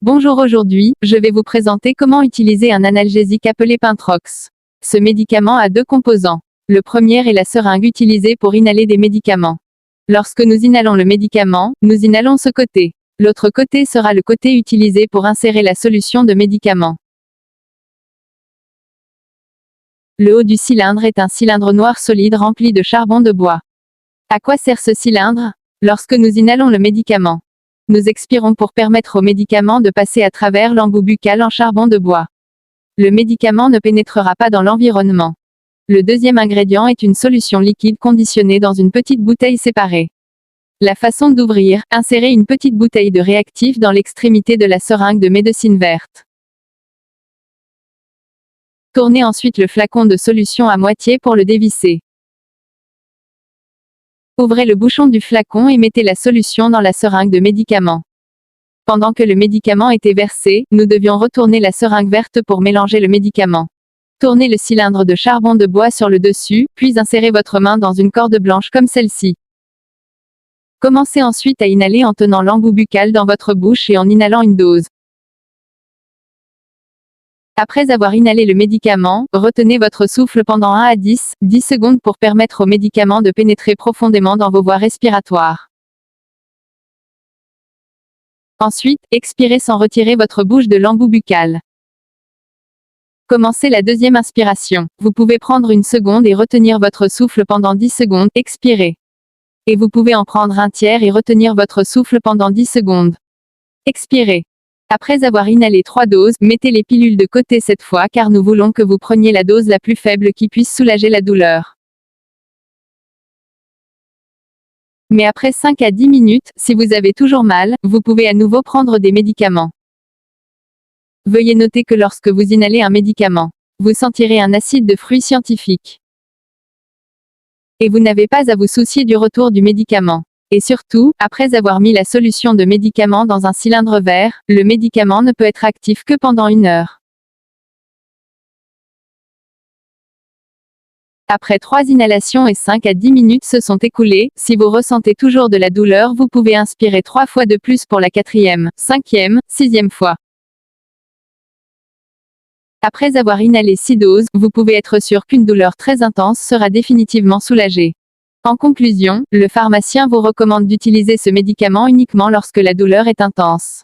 Bonjour, aujourd'hui, je vais vous présenter comment utiliser un analgésique appelé Pintrox. Ce médicament a deux composants. Le premier est la seringue utilisée pour inhaler des médicaments. Lorsque nous inhalons le médicament, nous inhalons ce côté. L'autre côté sera le côté utilisé pour insérer la solution de médicament. Le haut du cylindre est un cylindre noir solide rempli de charbon de bois. À quoi sert ce cylindre? Lorsque nous inhalons le médicament, nous expirons pour permettre au médicament de passer à travers l'embout buccal en charbon de bois. Le médicament ne pénétrera pas dans l'environnement. Le deuxième ingrédient est une solution liquide conditionnée dans une petite bouteille séparée. La façon d'ouvrir, insérez une petite bouteille de réactif dans l'extrémité de la seringue de médecine verte. Tournez ensuite le flacon de solution à moitié pour le dévisser. Ouvrez le bouchon du flacon et mettez la solution dans la seringue de médicament. Pendant que le médicament était versé, nous devions retourner la seringue verte pour mélanger le médicament. Tournez le cylindre de charbon de bois sur le dessus, puis insérez votre main dans une corde blanche comme celle-ci. Commencez ensuite à inhaler en tenant l'embout buccal dans votre bouche et en inhalant une dose. Après avoir inhalé le médicament, retenez votre souffle pendant 1 à 10 secondes pour permettre au médicament de pénétrer profondément dans vos voies respiratoires. Ensuite, expirez sans retirer votre bouche de l'embout buccal. Commencez la deuxième inspiration. Vous pouvez prendre 1 seconde et retenir votre souffle pendant 10 secondes, expirez. Et vous pouvez en prendre 1/3 et retenir votre souffle pendant 10 secondes. Expirez. Après avoir inhalé 3 doses, mettez les pilules de côté cette fois car nous voulons que vous preniez la dose la plus faible qui puisse soulager la douleur. Mais après 5 à 10 minutes, si vous avez toujours mal, vous pouvez à nouveau prendre des médicaments. Veuillez noter que lorsque vous inhalez un médicament, vous sentirez un acide de fruits scientifique. Et vous n'avez pas à vous soucier du retour du médicament. Et surtout, après avoir mis la solution de médicament dans un cylindre vert, le médicament ne peut être actif que pendant 1 heure. Après 3 inhalations et 5 à 10 minutes se sont écoulées, si vous ressentez toujours de la douleur, vous pouvez inspirer 3 fois de plus pour la 4e, 5e, 6e fois. Après avoir inhalé 6 doses, vous pouvez être sûr qu'une douleur très intense sera définitivement soulagée. En conclusion, le pharmacien vous recommande d'utiliser ce médicament uniquement lorsque la douleur est intense.